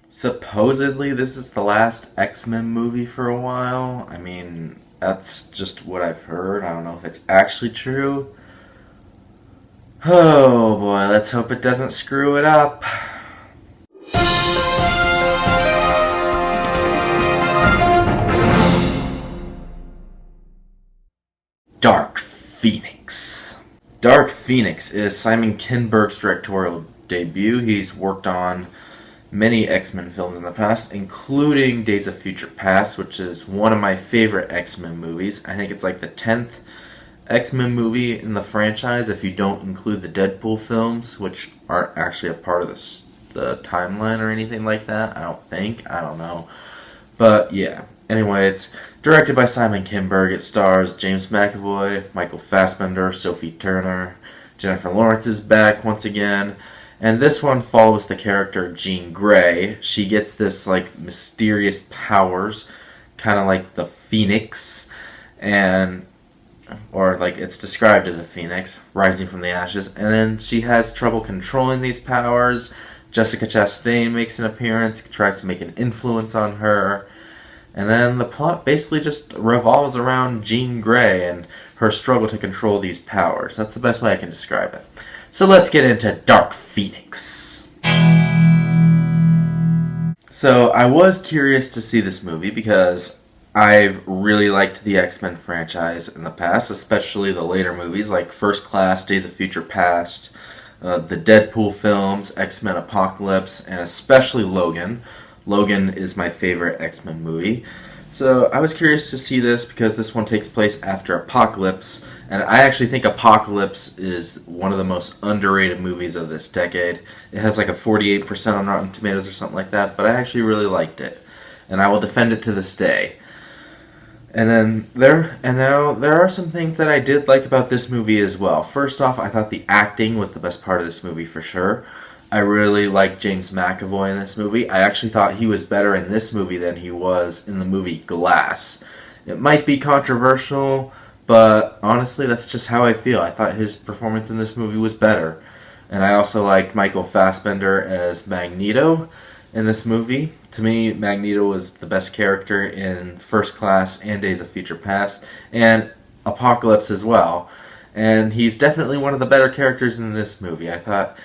Supposedly, this is the last X-Men movie for a while. I mean, that's just what I've heard. I don't know if it's actually true. Oh boy, let's hope it doesn't screw it up. Dark Phoenix. Dark Phoenix is Simon Kinberg's directorial debut. He's worked on many X-Men films in the past, including Days of Future Past, which is one of my favorite X-Men movies. I think it's like the 10th X-Men movie in the franchise if you don't include the Deadpool films, which aren't actually a part of the timeline or anything like that. I don't think. I don't know. But yeah. Anyway, it's directed by Simon Kinberg. It stars James McAvoy, Michael Fassbender, Sophie Turner. Jennifer Lawrence is back once again. And this one follows the character Jean Grey. She gets this like mysterious powers, kind of like the Phoenix, and or like it's described as a phoenix rising from the ashes. And then she has trouble controlling these powers. Jessica Chastain makes an appearance, tries to make an influence on her. And then the plot basically just revolves around Jean Grey and her struggle to control these powers. That's the best way I can describe it. So let's get into Dark Phoenix. So I was curious to see this movie because I've really liked the X-Men franchise in the past, especially the later movies like First Class, Days of Future Past, the Deadpool films, X-Men Apocalypse, and especially Logan. Logan is my favorite X-Men movie. So I was curious to see this because this one takes place after Apocalypse, and I actually think Apocalypse is one of the most underrated movies of this decade. It has like a 48% on Rotten Tomatoes or something like that, but I actually really liked it, and I will defend it to this day. Now there are some things that I did like about this movie as well. First off, I thought the acting was the best part of this movie for sure. I really like James McAvoy in this movie. I actually thought he was better in this movie than he was in the movie Glass. It might be controversial, but honestly, that's just how I feel. I thought his performance in this movie was better. And I also liked Michael Fassbender as Magneto in this movie. To me, Magneto was the best character in First Class and Days of Future Past, and Apocalypse as well. And he's definitely one of the better characters in this movie. I thought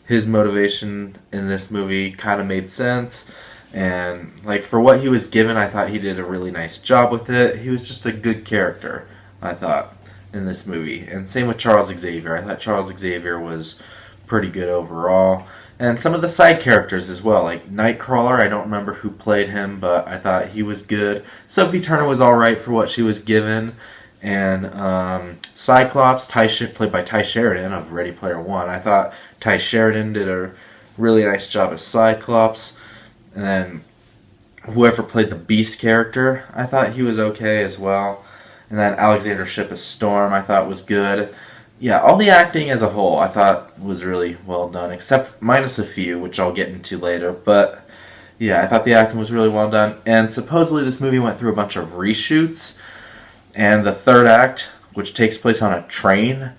his motivation in this movie kind of made sense, and like for what he was given, I thought he did a really nice job with it. He was just a good character, I thought, in this movie. And same with Charles Xavier. I thought Charles Xavier was pretty good overall. And some of the side characters as well, like Nightcrawler, I don't remember who played him, but I thought he was good. Sophie Turner was alright for what she was given. And Cyclops, played by Ty Sheridan of Ready Player One. I thought Ty Sheridan did a really nice job as Cyclops. And then whoever played the Beast character, I thought he was okay as well. And then Alexander Shipp as Storm, I thought was good. Yeah, all the acting as a whole I thought was really well done, except minus a few, which I'll get into later. But yeah, I thought the acting was really well done. And supposedly this movie went through a bunch of reshoots. And the third act, which takes place on a train,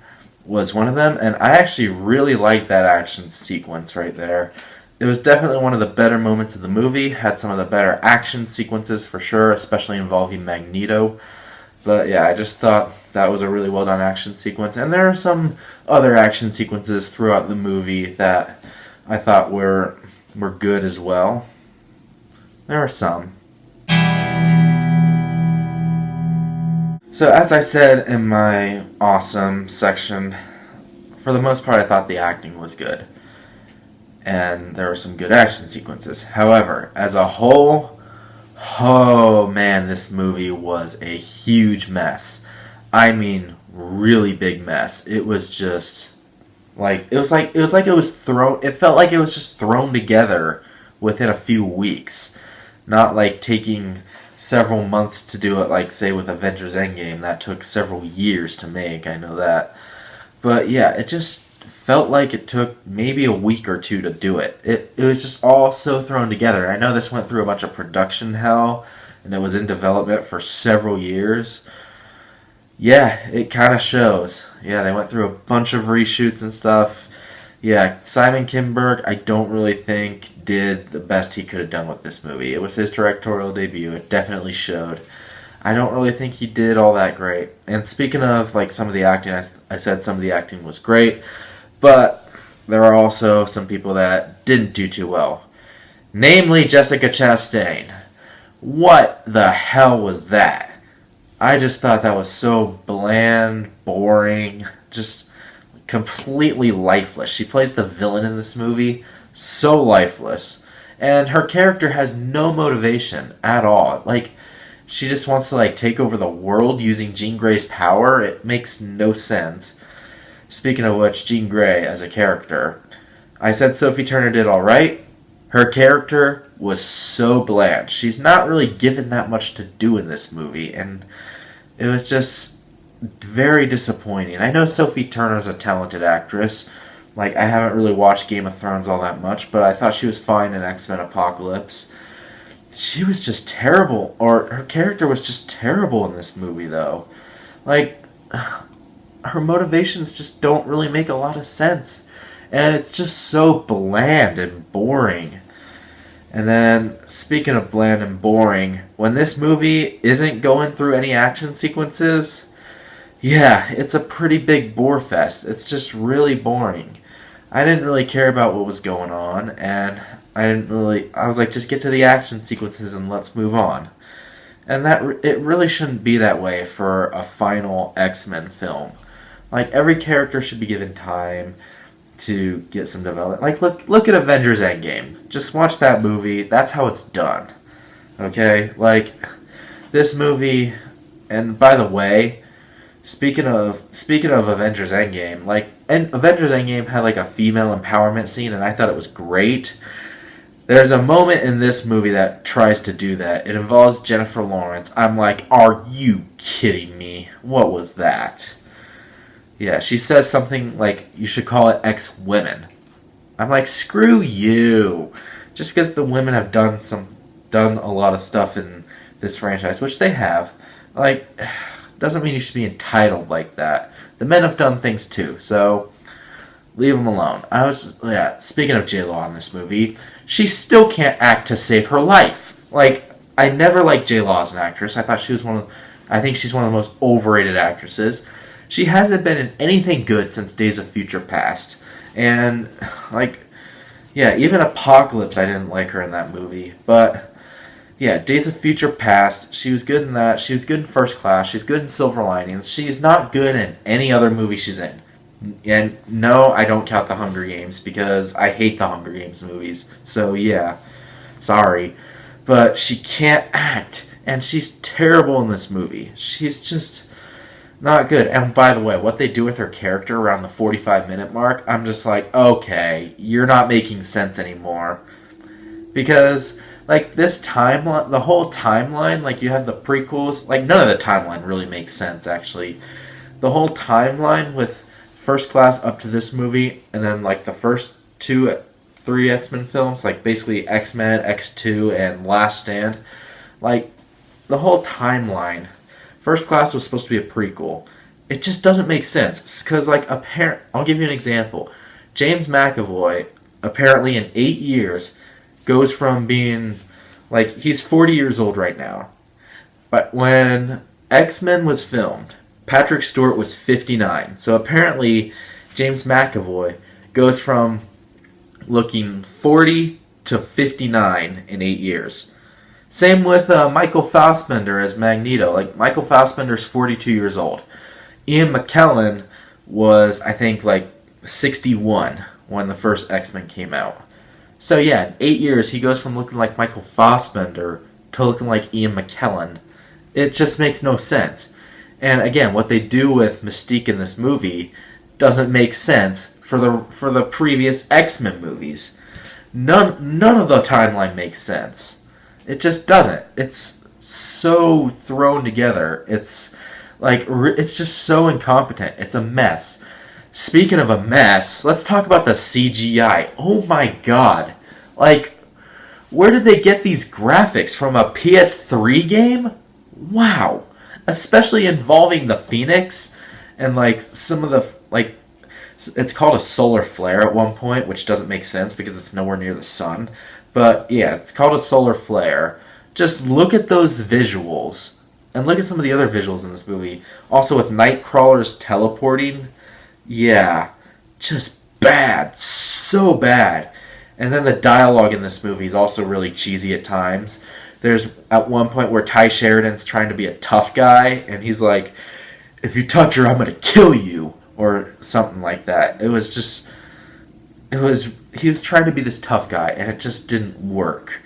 was one of them. And I actually really liked that action sequence right there. It was definitely one of the better moments of the movie. Had some of the better action sequences for sure, especially involving Magneto. But yeah, I just thought that was a really well done action sequence. And there are some other action sequences throughout the movie that I thought were good as well. There are some. So as I said in my awesome section, for the most part I thought the acting was good. And there were some good action sequences. However, as a whole, oh man, this movie was a huge mess. I mean, really big mess. It was just it felt like it was just thrown together within a few weeks. Not like taking several months to do it, like say with Avengers Endgame. That took several years to make, I know that. But yeah, it just felt like it took maybe a week or two to do it. It was just all so thrown together. I know this went through a bunch of production hell, and it was in development for several years. Yeah, it kind of shows. Yeah, they went through a bunch of reshoots and stuff. Yeah, Simon Kinberg, I don't really think did the best he could have done with this movie. It was his directorial debut. It definitely showed. I don't really think he did all that great. And speaking of like some of the acting, I said some of the acting was great, but there are also some people that didn't do too well. Namely, Jessica Chastain. What the hell was that? I just thought that was so bland, boring, just completely lifeless. She plays the villain in this movie, so lifeless. And her character has no motivation at all. Like, she just wants to like take over the world using Jean Grey's power. It makes no sense. Speaking of which, Jean Grey as a character, I said Sophie Turner did all right. Her character was so bland. She's not really given that much to do in this movie, and it was just very disappointing. I know Sophie Turner's a talented actress. Like, I haven't really watched Game of Thrones all that much, but I thought she was fine in X-Men Apocalypse. She was just terrible, or her character was just terrible in this movie, though. Like, her motivations just don't really make a lot of sense. And it's just so bland and boring. And then, speaking of bland and boring, when this movie isn't going through any action sequences, yeah, it's a pretty big bore fest. It's just really boring. I didn't really care about what was going on, and I was like, just get to the action sequences and let's move on. And it really shouldn't be that way for a final X-Men film. Like, every character should be given time to get some development. Like, look at Avengers Endgame. Just watch that movie. That's how it's done. Okay? Like, this movie, and by the way, speaking of Avengers Endgame, and Avengers Endgame had like a female empowerment scene, and I thought it was great. There's a moment in this movie that tries to do that. It involves Jennifer Lawrence. I'm like, are you kidding me? What was that? Yeah, she says something like, you should call it X-Women. I'm like, screw you. Just because the women have done a lot of stuff in this franchise, which they have, like, doesn't mean you should be entitled like that. The men have done things too, so leave them alone. Speaking of J-Law in this movie, she still can't act to save her life. Like, I never liked J-Law as an actress. I think she's one of the most overrated actresses. She hasn't been in anything good since Days of Future Past. And, like, yeah, even Apocalypse, I didn't like her in that movie. But, yeah, Days of Future Past, she was good in that. She was good in First Class. She's good in Silver Linings. She's not good in any other movie she's in. And no, I don't count the Hunger Games because I hate the Hunger Games movies. So, yeah, sorry. But she can't act. And she's terrible in this movie. She's just not good. And by the way, what they do with her character around the 45-minute mark, I'm just like, okay, you're not making sense anymore. Because, like, this timeline, the whole timeline, like, you have the prequels, like, none of the timeline really makes sense, actually. The whole timeline with First Class up to this movie, and then, like, the first 3 X-Men films, like, basically X-Men, X2, and Last Stand, like, the whole timeline, First Class was supposed to be a prequel. It just doesn't make sense. Because, like, I'll give you an example. James McAvoy, apparently in 8 years, goes from being, like, he's 40 years old right now. But when X-Men was filmed, Patrick Stewart was 59. So apparently, James McAvoy goes from looking 40 to 59 in 8 years. Same with Michael Fassbender as Magneto. Like, Michael Fassbender's 42 years old. Ian McKellen was, I think, like 61 when the first X-Men came out. So yeah, in 8 years, he goes from looking like Michael Fassbender to looking like Ian McKellen. It just makes no sense. And again, what they do with Mystique in this movie doesn't make sense for the previous X-Men movies. None of the timeline makes sense. It just doesn't. It's so thrown together. It's like, it's just so incompetent. It's a mess. Speaking of a mess, let's talk about the CGI. Oh my god. Like, where did they get these graphics? From a PS3 game? Wow. Especially involving the Phoenix and, like, some of It's called a solar flare at one point, which doesn't make sense because it's nowhere near the sun. But yeah, it's called a solar flare. Just look at those visuals. And look at some of the other visuals in this movie. Also with night crawlers teleporting. Yeah, just bad. So bad. And then the dialogue in this movie is also really cheesy at times. There's at one point where Ty Sheridan's trying to be a tough guy, and he's like, if you touch her, I'm going to kill you. Or something like that. He was trying to be this tough guy, and it just didn't work.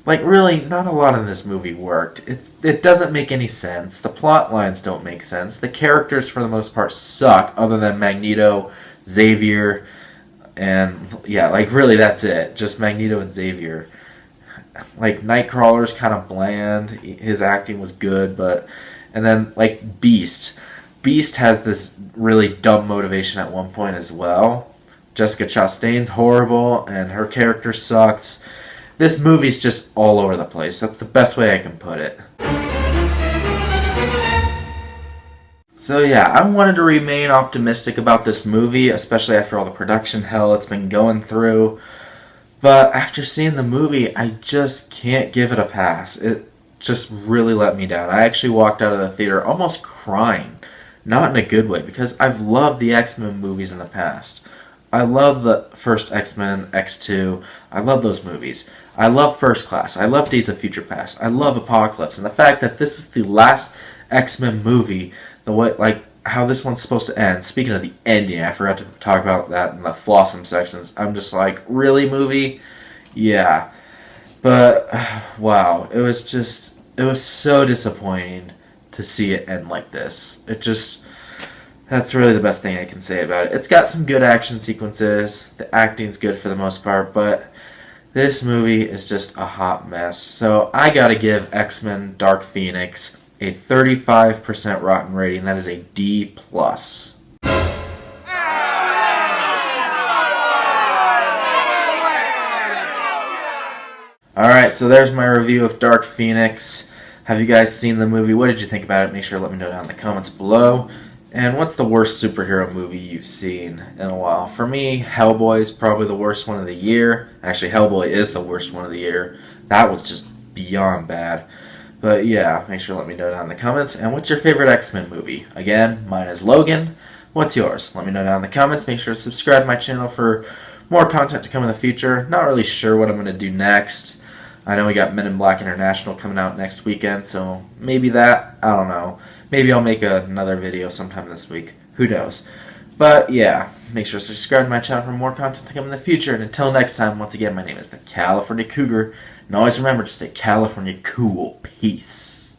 Like, really, not a lot in this movie worked. It doesn't make any sense. The plot lines don't make sense. The characters, for the most part, suck, other than Magneto, Xavier, and, yeah, like, really, that's it. Just Magneto and Xavier. Like, Nightcrawler's kind of bland. His acting was good, but... And then, like, Beast. Beast has this really dumb motivation at one point as well. Jessica Chastain's horrible, and her character sucks. This movie's just all over the place. That's the best way I can put it. So yeah, I wanted to remain optimistic about this movie, especially after all the production hell it's been going through. But after seeing the movie, I just can't give it a pass. It just really let me down. I actually walked out of the theater almost crying. Not in a good way, because I've loved the X-Men movies in the past. I love the first X-Men, X2. I love those movies. I love First Class. I love Days of Future Past. I love Apocalypse. And the fact that this is the last X-Men movie, the way, like, how this one's supposed to end. Speaking of the ending, I forgot to talk about that in the Flossom sections. I'm just like, really, movie? Yeah. But, wow. It was so disappointing to see it end like this. That's really the best thing I can say about it. It's got some good action sequences. The acting's good for the most part, but this movie is just a hot mess. So I gotta give X-Men Dark Phoenix a 35% rotten rating. That is a D+. Alright, so there's my review of Dark Phoenix. Have you guys seen the movie? What did you think about it? Make sure to let me know down in the comments below. And what's the worst superhero movie you've seen in a while? For me, Hellboy is probably the worst one of the year. Actually, Hellboy is the worst one of the year. That was just beyond bad. But yeah, make sure to let me know down in the comments. And what's your favorite X-Men movie? Again, mine is Logan. What's yours? Let me know down in the comments. Make sure to subscribe to my channel for more content to come in the future. Not really sure what I'm going to do next. I know we got Men in Black International coming out next weekend, so maybe that. I don't know. Maybe I'll make another video sometime this week. Who knows? But yeah, make sure to subscribe to my channel for more content to come in the future. And until next time, once again, my name is the California Cougar. And always remember to stay California cool. Peace.